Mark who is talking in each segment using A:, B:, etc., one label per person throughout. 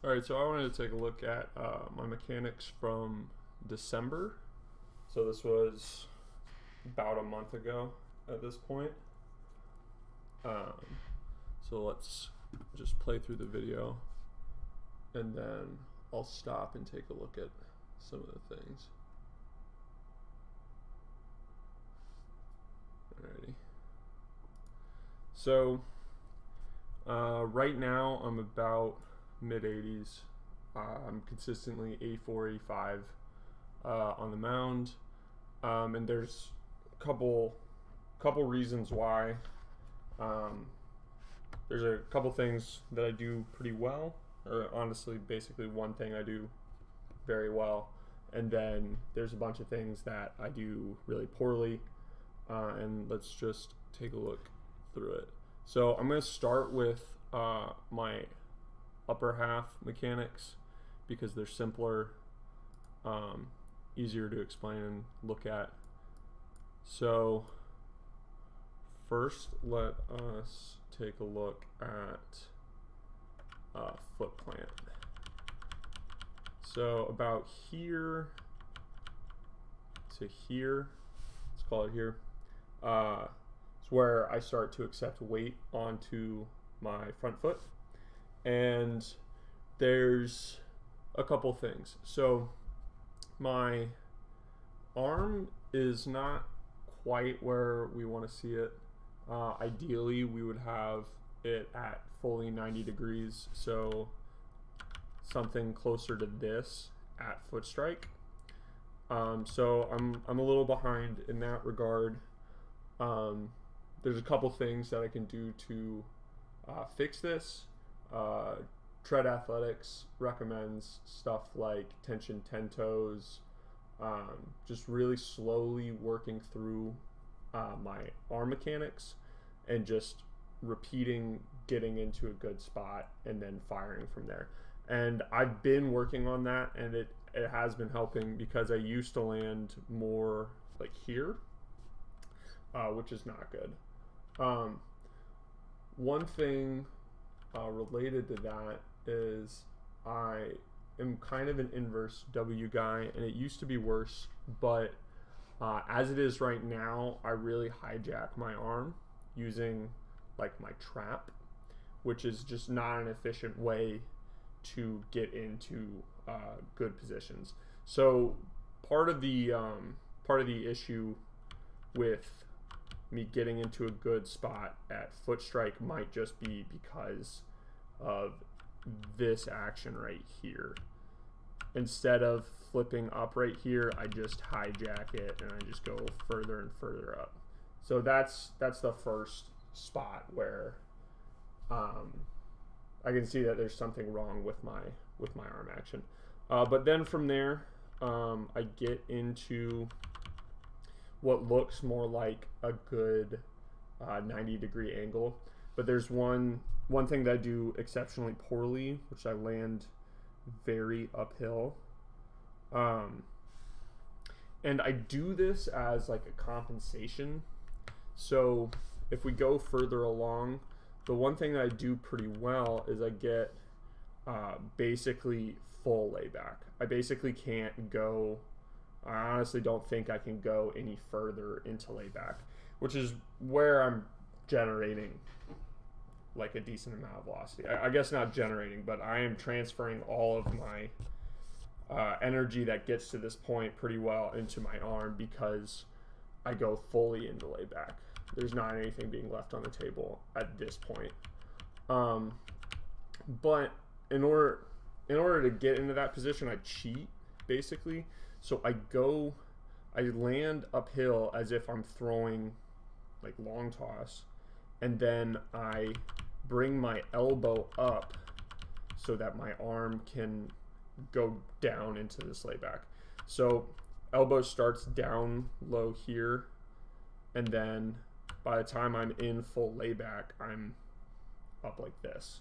A: All right, so I wanted to take a look at my mechanics from December. So this was about a month ago at this point. So let's just play through the video and then I'll stop and take a look at some of the things. Alrighty. So right now I'm about mid-80s. I'm consistently 84, 85 on the mound, and there's a couple reasons why. There's a couple things that I do pretty well, or honestly basically one thing I do very well, and then there's a bunch of things that I do really poorly, and let's just take a look through it. So I'm going to start with my upper half mechanics because they're simpler, easier to explain and look at. So first let us take a look at foot plant. So about here to here, let's call it here, it's where I start to accept weight onto my front foot. And there's a couple things. So my arm is not quite where we want to see it. Ideally, we would have it at fully 90 degrees. So something closer to this at foot strike. So I'm a little behind in that regard. There's a couple things that I can do to fix this. Tread Athletics recommends stuff like tension 10 toes, just really slowly working through my arm mechanics and just repeating getting into a good spot and then firing from there. And I've been working on that, and it has been helping because I used to land more like here, which is not good. One thing related to that is I am kind of an inverse W guy, and it used to be worse, but as it is right now, I really hijack my arm using like my trap, which is just not an efficient way to get into good positions. So part of the issue with me getting into a good spot at foot strike might just be because of this action right here. Instead of flipping up right here, I just hijack it and I just go further and further up. So that's the first spot where I can see that there's something wrong with my arm action. But then from there, I get into what looks more like a good 90-degree angle. But there's one thing that I do exceptionally poorly, which I land very uphill. And I do this as like a compensation. So if we go further along, the one thing that I do pretty well is I get basically full layback. I basically can't go, I honestly don't think I can go any further into layback, which is where I'm generating like a decent amount of velocity. I guess not generating, but I am transferring all of my energy that gets to this point pretty well into my arm because I go fully into layback. There's not anything being left on the table at this point. But in order to get into that position, I cheat basically. So I land uphill as if I'm throwing like long toss, and then I bring my elbow up so that my arm can go down into this layback. So elbow starts down low here, and then by the time I'm in full layback, I'm up like this.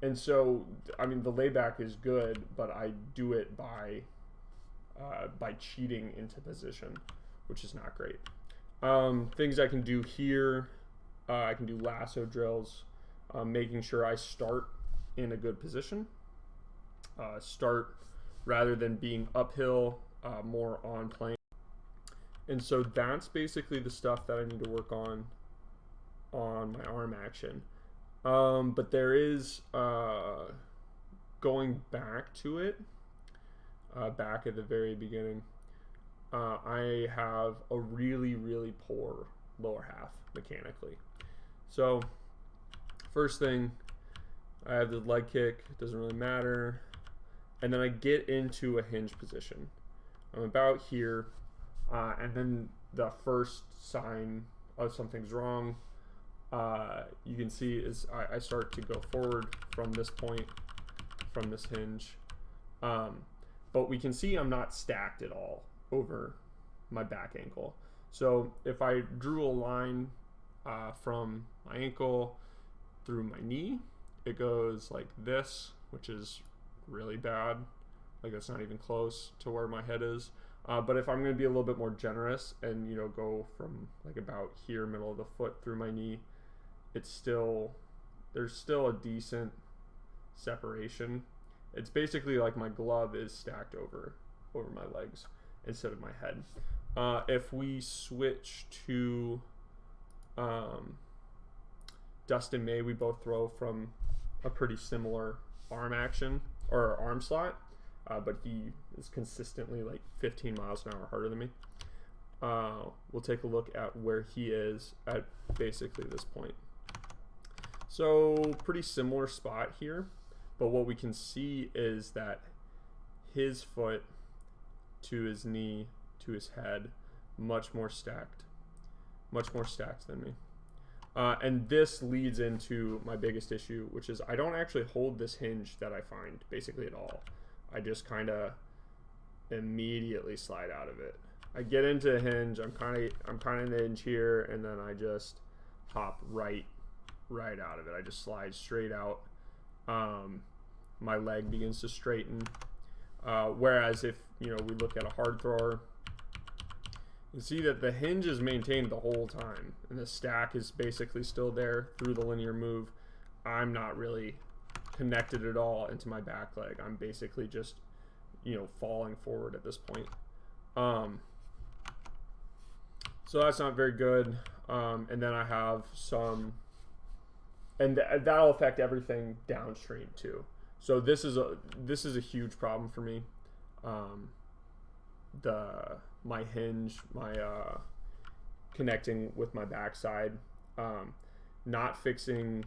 A: And so, I mean, the layback is good, but I do it by cheating into position, which is not great. Things I can do here, I can do lasso drills, making sure I start in a good position. start rather than being uphill, more on plane. And so that's basically the stuff that I need to work on my arm action. But there is, going back to it, back at the very beginning, I have a really, really poor lower half mechanically. So first thing, I have the leg kick, it doesn't really matter. And then I get into a hinge position. I'm about here, and then the first sign of something's wrong, you can see is I start to go forward from this point, from this hinge. But we can see I'm not stacked at all over my back ankle. So if I drew a line from my ankle through my knee, it goes like this, which is really bad. Like that's not even close to where my head is. But if I'm going to be a little bit more generous and, you know, go from like about here, middle of the foot through my knee, it's still, there's still a decent separation. It's basically like my glove is stacked over my legs instead of my head. If we switch to Dustin May, we both throw from a pretty similar arm action or arm slot, but he is consistently like 15 miles an hour harder than me. We'll take a look at where he is at basically this point. So pretty similar spot here, but what we can see is that his foot to his knee to his head, much more stacked than me. And this leads into my biggest issue, which is I don't actually hold this hinge that I find basically at all. I just kind of immediately slide out of it. I get into a hinge, I'm kind of in the hinge here, and then I just hop right out of it. I just slide straight out. My leg begins to straighten. Whereas if, you know, we look at a hard thrower, you see that the hinge is maintained the whole time, and the stack is basically still there through the linear move. I'm not really connected at all into my back leg. I'm basically just, you know, falling forward at this point. So that's not very good. And then I have some, and that'll affect everything downstream too. So this is a huge problem for me. My hinge, my connecting with my backside, not fixing,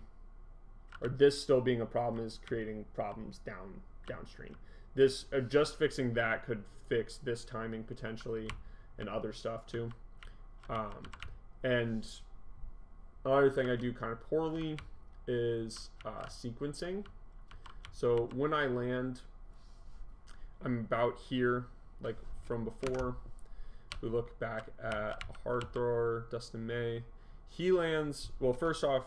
A: or this still being a problem is creating problems downstream. This just fixing that could fix this timing potentially and other stuff too. And another thing I do kind of poorly is sequencing. So when I land, I'm about here, like from before. We look back at a hard thrower, Dustin May. He lands, well, first off,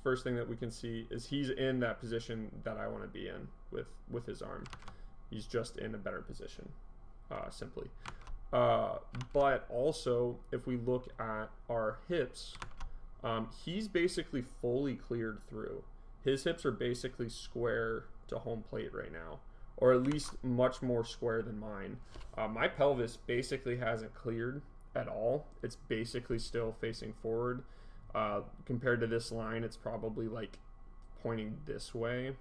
A: first thing that we can see is he's in that position that I want to be in with his arm. He's just in a better position, simply. But also, if we look at our hips, he's basically fully cleared through. His hips are basically square to home plate right now, or at least much more square than mine. My pelvis basically hasn't cleared at all. It's basically still facing forward. Compared to this line, it's probably like pointing this way.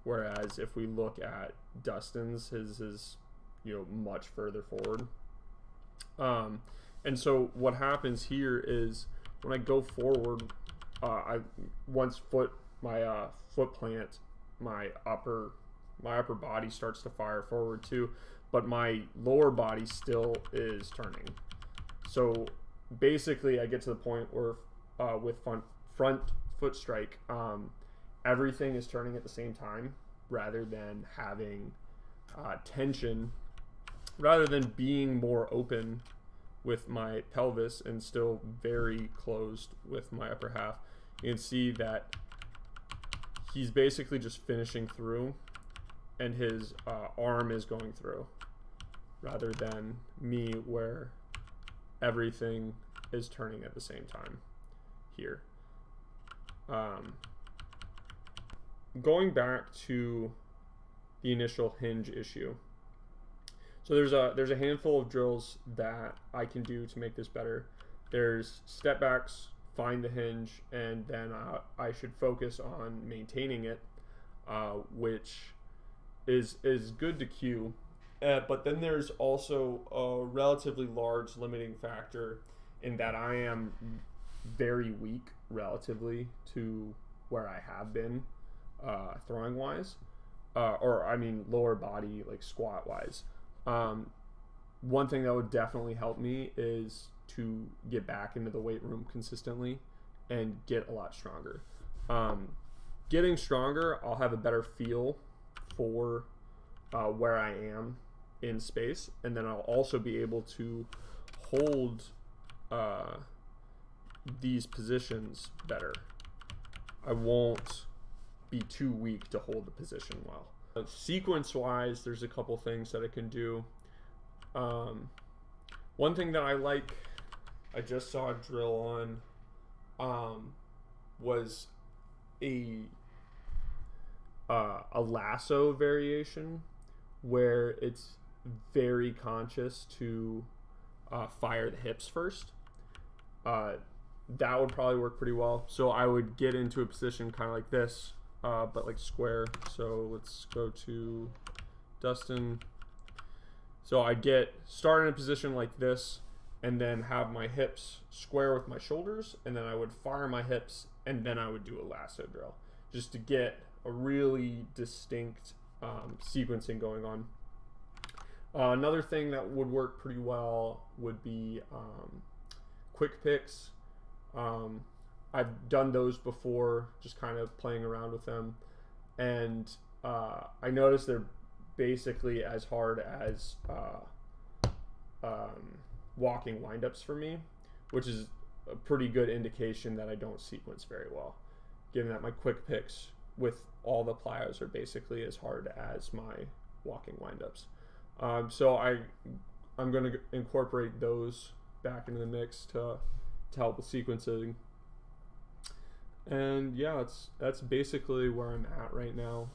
A: Whereas if we look at Dustin's, his is, you know, much further forward. And so what happens here is when I go forward, my foot plant, my upper body starts to fire forward too, but my lower body still is turning. So basically I get to the point where with front foot strike, everything is turning at the same time rather than having tension, rather than being more open with my pelvis and still very closed with my upper half. You can see that he's basically just finishing through and his arm is going through rather than me where everything is turning at the same time here. Going back to the initial hinge issue. So there's a handful of drills that I can do to make this better. There's step backs, find the hinge, and then I should focus on maintaining it, which is good to cue. But then there's also a relatively large limiting factor in that I am very weak relatively to where I have been throwing wise, or I mean lower body, like squat wise. One thing that would definitely help me is to get back into the weight room consistently and get a lot stronger. Getting stronger, I'll have a better feel for where I am in space, and then I'll also be able to hold these positions better. I won't be too weak to hold the position well. Sequence wise, there's a couple things that I can do. One thing that I just saw a drill on was a lasso variation where it's very conscious to fire the hips first. That would probably work pretty well. So I would get into a position kind of like this, but like square. So let's go to Dustin. So I start in a position like this, and then have my hips square with my shoulders, and then I would fire my hips, and then I would do a lasso drill, just to get a really distinct sequencing going on. Another thing that would work pretty well would be quick picks. I've done those before, just kind of playing around with them, and I noticed they're basically as hard as walking windups for me, which is a pretty good indication that I don't sequence very well, given that my quick picks with all the plyos are basically as hard as my walking windups. So I'm going to incorporate those back into the mix to help with sequencing. And yeah, that's basically where I'm at right now.